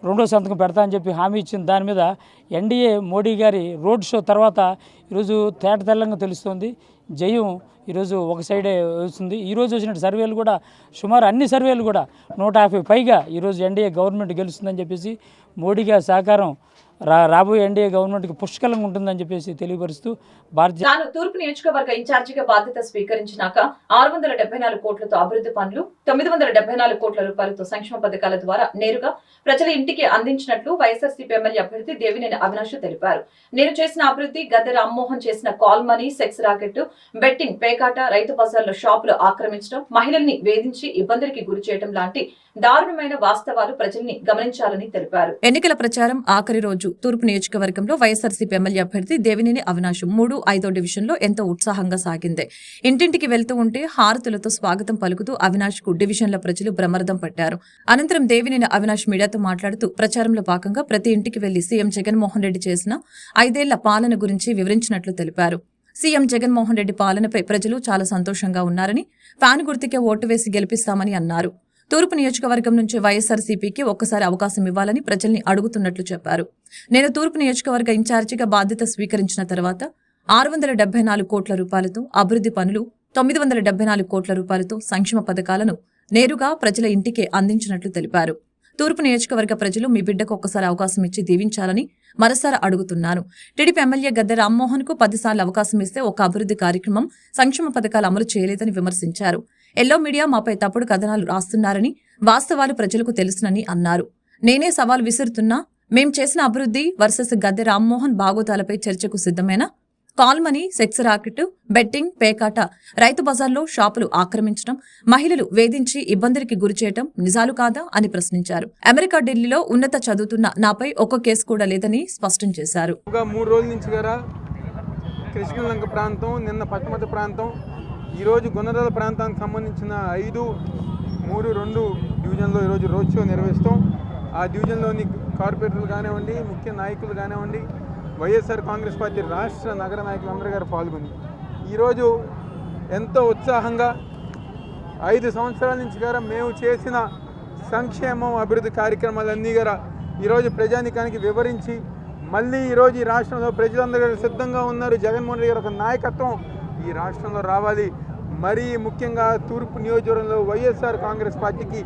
రెండో సంతకం పెడతా అని చెప్పి హామీ ఇచ్చిన దాని మీద ఎన్డీఏ మోడీ గారి రోడ్ షో తర్వాత ఈరోజు తేటతెల్లంగా తెలుస్తోంది. జయం ఈరోజు ఒక సైడే వస్తుంది. ఈరోజు వచ్చిన సర్వేలు కూడా సుమారు అన్ని సర్వేలు కూడా 150 పైగా ఈరోజు ఎన్డీఏ గవర్నమెంట్ గెలుస్తుందని చెప్పేసి, మోడీ గారి సహకారం రాబోయే ఎన్డీఏ గవర్నమెంట్కి పుష్కలంగా ఉంటుందని చెప్పేసి తెలియపరుస్తూ తాను తూర్పు నియోజకవర్గ ఇన్ఛార్జిగా బాధ్యత స్వీకరించినాక 674 కోట్లతో అభివృద్ధి పనులు, 974 కోట్ల రూపాయలతో సంక్షేమ పథకాల ద్వారా నేరుగా ప్రజల ఇంటికి అందించినట్లు వైఎస్ఆర్సీపీ ఎమ్మెల్యే అభ్యర్థి దేవినేని అవినాష్ తెలిపారు. నేను చేసిన అభివృద్ధి, గద్దె రామ్మోహన్ చేసిన call money, sex racket, betting, పేకాట, రైతు బజార్లో షాపులు ఆక్రమించడం, మహిళల్ని వేధించి ఇబ్బందులకి గురి చేయడం లాంటి దారుణమైన వాస్తవాలు ప్రజల్ని గమనించాలని తెలిపారు. ఎన్నికల ప్రచారం ఆఖరి రోజు తూర్పు నియోజకవర్గంలో వైఎస్ఆర్సీపీ ఎమ్మెల్యే అభ్యర్థి దేవినేని అవినాష్ 3-5వ డివిజన్లో ఎంతో ఉత్సాహంగా సాగింది. ఇంటింటికి వెళ్తూ ఉంటే హారతులతో స్వాగతం పలుకుతూ అవినాష్ కు డివిజన్ల ప్రజలు బ్రహ్మరథం పట్టారు. అనంతరం దేవినేని అవినాష్ మీడియాతో మాట్లాడుతూ ప్రచారంలో భాగంగా ప్రతి ఇంటికి వెళ్లి సీఎం జగన్మోహన్ రెడ్డి చేసిన 5 ఏళ్ల పాలన గురించి వివరించినట్లు తెలిపారు. సీఎం జగన్మోహన్ రెడ్డి పాలనపై ప్రజలు చాలా సంతోషంగా ఉన్నారని, ఫ్యాన్ గుర్తుకే ఓటు వేసి గెలిపిస్తామని అన్నారు. తూర్పు నియోజకవర్గం నుంచి వైఎస్ఆర్సీపీకి ఒక్కసారి అవకాశం ఇవ్వాలని ప్రజల్ని అడుగుతున్నట్లు చెప్పారు. నేను తూర్పు నియోజకవర్గ ఇన్ఛార్జిగా బాధ్యత స్వీకరించిన తర్వాత 674 కోట్ల రూపాయలతో అభివృద్ధి పనులు, 974 కోట్ల రూపాయలతో సంక్షేమ పథకాలను నేరుగా ప్రజల ఇంటికే అందించినట్లు తెలిపారు. తూర్పు నియోజకవర్గ ప్రజలు మీ బిడ్డకు ఒక్కసారి అవకాశం ఇచ్చి దీవించాలని మరోసారి అడుగుతున్నాను. టీడీపీ ఎమ్మెల్యే గద్దె రామ్మోహన్ కు 10 సార్లు అవకాశం ఇస్తే ఒక అభివృద్ధి కార్యక్రమం, సంక్షేమ పథకాలు అమలు చేయలేదని విమర్శించారు. ఎల్లో మీడియా మాపై తప్పుడు కథనాలు రాస్తున్నారని, వాస్తవాలు ప్రజలకు తెలుసునని అన్నారు. నేనే సవాల్ విసురుతున్నా, మేం చేసిన అభివృద్ధి వర్సెస్ గద్దె రామ్మోహన్ బాగోతాలపై చర్చకు సిద్ధమేనా? Call money, sex racket, betting, పేకాట, రైతు బజార్లో షాపులు ఆక్రమించడం, మహిళలు వేధించి ఇబ్బందులకి గురిచేయటం నిజాలు కాదా అని ప్రశ్నించారు. అమెరికా, ఢిల్లీలో ఉన్నత చదువుతున్న నాపై ఒక్క కేసు కూడా లేదని స్పష్టం చేశారు. 3 రోజుల నుంచి గారా కృష్ణలంక ప్రాంతం, నిన్న పట్టమత ప్రాంతం, ఈరోజు గుణదల ప్రాంతానికి సంబంధించిన 5, 3, 2 డివిజన్లో ఈరోజు రోడ్ షో నిర్వహిస్తాం. ఆ డివిజన్లోని కార్పొరేటర్లు కానివ్వండి, ముఖ్య నాయకులు కానివ్వండి, వైఎస్ఆర్ కాంగ్రెస్ పార్టీ రాష్ట్ర నగర నాయకులందరూ గారు పాల్గొని ఈరోజు ఎంతో ఉత్సాహంగా 5 సంవత్సరాల నుంచి గారా మేము చేసిన సంక్షేమం, అభివృద్ధి కార్యక్రమాలన్నీ గారా ఈరోజు ప్రజానికానికి వివరించి మళ్ళీ ఈరోజు ఈ రాష్ట్రంలో ప్రజలందరూ సిద్ధంగా ఉన్నారు. జగన్మోహన్ రెడ్డి గారు ఒక నాయకత్వం ఈ రాష్ట్రంలో రావాలి. మరీ ముఖ్యంగా తూర్పు నియోజకవర్గంలో వైఎస్ఆర్ కాంగ్రెస్ పార్టీకి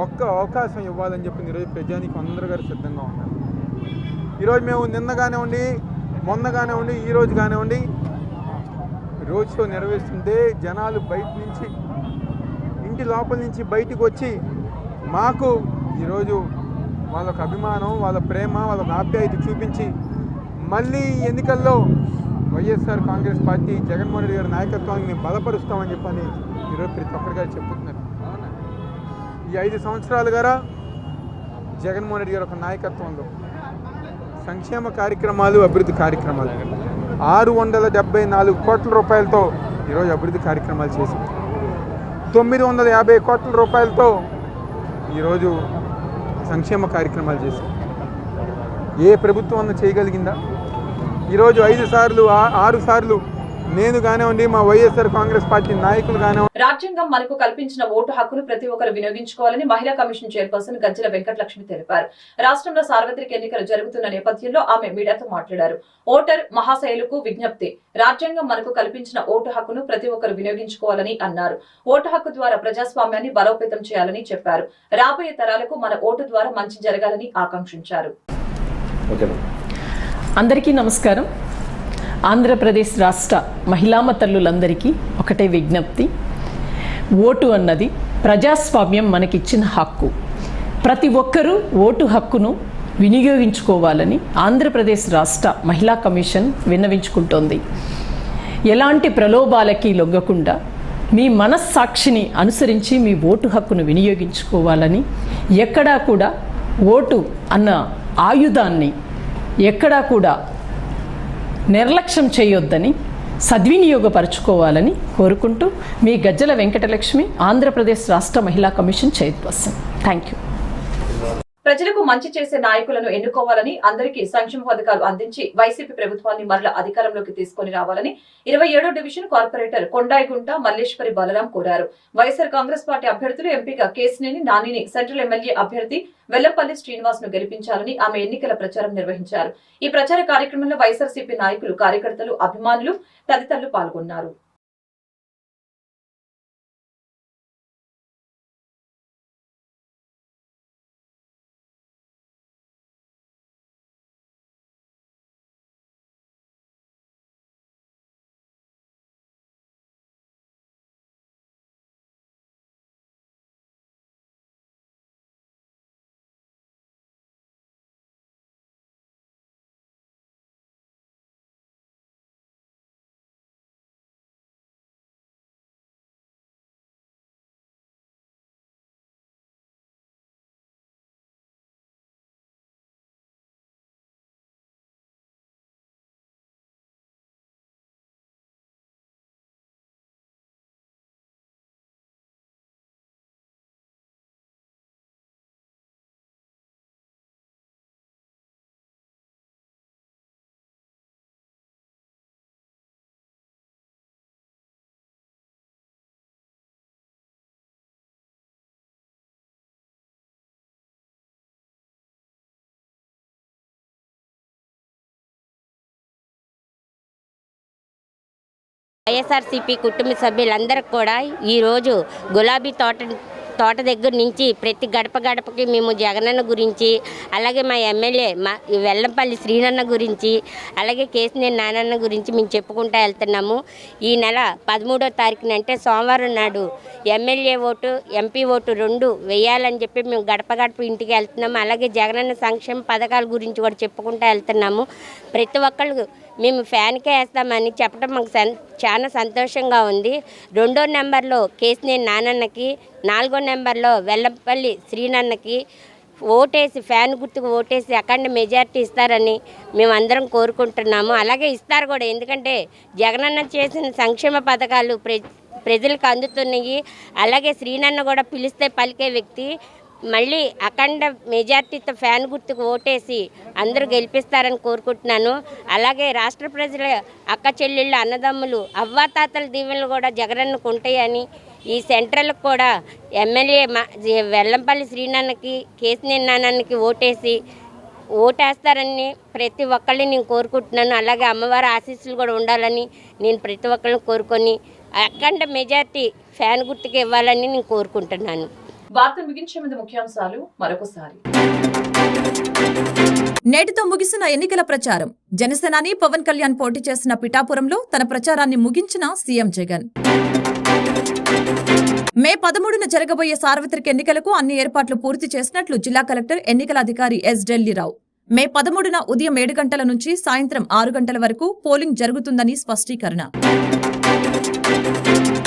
ఒక్క అవకాశం ఇవ్వాలని చెప్పి ఈరోజు ప్రజానికి అందరూ గారు సిద్ధంగా ఉన్నారు. ఈరోజు మేము నిన్న కానివ్వండి, మొన్న కానివ్వండి, ఈరోజు కానివ్వండి రోడ్ షో నిర్వహిస్తుంటే జనాలు బయట నుంచి, ఇంటి లోపల నుంచి బయటకు వచ్చి మాకు ఈరోజు వాళ్ళకు అభిమానం, వాళ్ళ ప్రేమ, వాళ్ళకు ఆప్యాయత చూపించి మళ్ళీ ఎన్నికల్లో వైఎస్ఆర్ కాంగ్రెస్ పార్టీ జగన్మోహన్ రెడ్డి గారి నాయకత్వాన్ని మేము బలపరుస్తామని చెప్పని ఈరోజు ప్రతి ఒక్కరిగా చెప్పుతున్నారు. ఈ 5 సంవత్సరాలు గారా జగన్మోహన్ రెడ్డి గారి ఒక నాయకత్వంలో సంక్షేమ కార్యక్రమాలు, అభివృద్ధి కార్యక్రమాలు 674 కోట్ల రూపాయలతో ఈరోజు అభివృద్ధి కార్యక్రమాలు చేసి 950 కోట్ల రూపాయలతో ఈరోజు సంక్షేమ కార్యక్రమాలు చేసి ఏ ప్రభుత్వం అన్న చేయగలిగిందా? ఈరోజు 5 సార్లు 6 సార్లు నేను కానివ్వండి, మా వైఎస్ఆర్ కాంగ్రెస్ పార్టీ నాయకులు కానివ్వండి. రాజ్యాంగం మనకు కల్పించిన ఓటు హక్కును ప్రతి ఒక్కరు వినియోగించుకోవాలని మహిళా కమిషన్ చైర్పర్సన్ గజ్జల వెంకటలక్ష్మి తెలిపారు. రాష్ట్రంలో సార్వత్రిక ఎన్నికలు జరుగుతున్న నేపథ్యంలో ఆమె మీడియాతో మాట్లాడారు. ఓటర్ మహాశైలుకు విజ్ఞప్తి, రాజ్యాంగం మనకు కల్పించిన ఓటు హక్కును ప్రతి ఒక్కరు వినియోగించుకోవాలని అన్నారు. ఓటు హక్కు ద్వారా ప్రజాస్వామ్యాన్ని బలోపేతం చేయాలని చెప్పారు. రాబోయే తరాలకు మన ఓటు ద్వారా మంచి జరగాలని ఆకాంక్షించారు. అందరికీ నమస్కారం. ఆంధ్రప్రదేశ్ రాష్ట్ర మహిళామ తల్లులందరికీ ఒకటే విజ్ఞప్తి, ఓటు అన్నది ప్రజాస్వామ్యం మనకిచ్చిన హక్కు. ప్రతి ఒక్కరూ ఓటు హక్కును వినియోగించుకోవాలని ఆంధ్రప్రదేశ్ రాష్ట్ర మహిళా కమిషన్ విన్నవించుకుంటోంది. ఎలాంటి ప్రలోభాలకి లొంగకుండా మీ మనస్సాక్షిని అనుసరించి మీ ఓటు హక్కును వినియోగించుకోవాలని, ఎక్కడా కూడా ఓటు అన్న ఆయుధాన్ని ఎక్కడా కూడా నిర్లక్ష్యం చేయొద్దని, సద్వినియోగపరచుకోవాలని కోరుకుంటూ మీ గజ్జల వెంకటలక్ష్మి, ఆంధ్రప్రదేశ్ రాష్ట్ర మహిళా కమిషన్ చైర్పర్సన్. Thank you. ప్రజలకు మంచి చేసే నాయకులను ఎన్నుకోవాలని, అందరికీ సంక్షేమ పథకాలు అందించి వైసీపీ ప్రభుత్వాన్ని మరల అధికారంలోకి తీసుకుని రావాలని 27వ డివిజన్ కార్పొరేటర్ కొండాయిగుంట మల్లేశ్వరి బలరాం కోరారు. వైఎస్ఆర్ కాంగ్రెస్ పార్టీ అభ్యర్థులు ఎంపీగా కేసినేని నానిని, సెంట్రల్ ఎమ్మెల్యే అభ్యర్థి వెల్లంపల్లి శ్రీనివాస్ ను గెలిపించాలని ఆమె ఎన్నికల ప్రచారం నిర్వహించారు. ఈ ప్రచార కార్యక్రమంలో వైఎస్ఆర్సీపీ నాయకులు, కార్యకర్తలు, అభిమానులు తదితరులు పాల్గొన్నారు. వైఎస్ఆర్సీపీ కుటుంబ సభ్యులందరికీ కూడా ఈరోజు గులాబీ తోట దగ్గర నుంచి ప్రతి గడప గడపకి మేము జగనన్న గురించి, అలాగే మా ఎమ్మెల్యే వెల్లంపల్లి శ్రీనన్న గురించి, అలాగే కేసినేని నానన్న గురించి మేము చెప్పుకుంటూ వెళ్తున్నాము. ఈ నెల 13వ తారీఖున అంటే సోమవారం నాడు ఎమ్మెల్యే ఓటు, ఎంపీ ఓటు 2 వేయాలని చెప్పి మేము గడప గడప ఇంటికి వెళ్తున్నాము. అలాగే జగనన్న సంక్షేమ పథకాల గురించి కూడా చెప్పుకుంటూ వెళ్తున్నాము. ప్రతి ఒక్కళ్ళు మేము ఫ్యాన్కే వేస్తామని చెప్పడం మాకు చాలా సంతోషంగా ఉంది. 2వ నెంబర్లో కేసినేని నానన్నకి, 4వ నెంబర్లో వెల్లంపల్లి శ్రీనన్నకి ఓటేసి, ఫ్యాన్ గుర్తుకు ఓటేసి అఖండ మెజార్టీ ఇస్తారని మేమందరం కోరుకుంటున్నాము. అలాగే ఇస్తారు కూడా, ఎందుకంటే జగనన్న చేసిన సంక్షేమ పథకాలు ప్రజలకు అందుతున్నాయి. అలాగే శ్రీనన్న కూడా పిలిస్తే పలికే వ్యక్తి. మళ్ళీ అఖండ మెజార్టీతో ఫ్యాన్ గుర్తుకు ఓటేసి అందరూ గెలిపిస్తారని కోరుకుంటున్నాను. అలాగే రాష్ట్ర ప్రజల అక్క చెల్లెళ్ళు, అన్నదమ్ములు, అవ్వాతాతల దీవెనలు కూడా జగనన్నకు ఉంటాయని, ఈ సెంట్రల్కి కూడా ఎమ్మెల్యే వెల్లంపల్లి శ్రీనన్నకి, కేసినేని నాన్నకి ఓటేస్తారని ప్రతి ఒక్కళ్ళని నేను కోరుకుంటున్నాను. అలాగే అమ్మవారి ఆశీస్సులు కూడా ఉండాలని నేను ప్రతి ఒక్కళ్ళని కోరుకొని అఖండ మెజార్టీ ఫ్యాన్ గుర్తుకు ఇవ్వాలని నేను కోరుకుంటున్నాను. వార్తలు ముగించే ముందు ముఖ్యాంశాలు మరొకసారి. నేటితో ముగిసిన ఎన్నికల ప్రచారం. జనసేనాని పవన్ కళ్యాణ్ పోటీ చేసిన పిఠాపురంలో తన ప్రచారాన్ని ముగించిన సీఎం జగన్. మే 13న జరగబోయే సార్వత్రిక ఎన్నికలకు అన్ని ఏర్పాట్లు పూర్తి చేసినట్లు జిల్లా కలెక్టర్, ఎన్నికల అధికారి ఎస్ ఢిల్లీరావు. మే 13న ఉదయం 7 గంటల నుంచి సాయంత్రం 6 గంటల వరకు పోలింగ్ జరుగుతుందని స్పష్టీకరణ.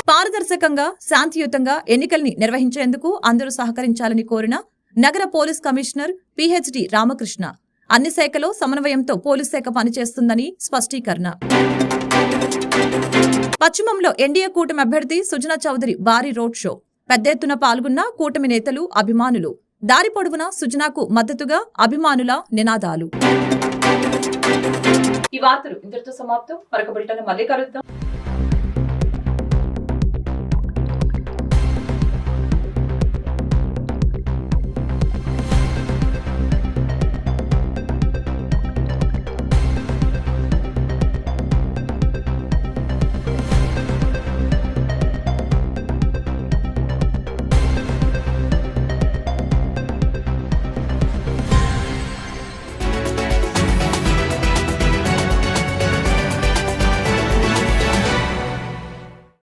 పారదర్శకంగా, శాంతియుతంగా ఎన్నికల్ని నిర్వహించేందుకు అందరూ సహకరించాలని కోరిన నగర పోలీస్ కమిషనర్ పిహెచ్డి రామకృష్ణ. అన్ని శాఖలో సమన్వయంతో పోలీస్ శాఖ పనిచేస్తుందని స్పష్టీకరణ. పశ్చిమంలో ఎన్డీఏ కూటమి అభ్యర్థి సుజనా చౌదరి భారీ రోడ్ షో. పెద్ద ఎత్తున పాల్గొన్న కూటమి నేతలు, అభిమానులు. దారి పొడవునా సుజనాకు మద్దతుగా అభిమానుల నినాదాలు. ఈ వార్తలు ఇంతటితో సమాప్తం. మరొక బులెటిన్ మళ్ళీ కలుద్దాం.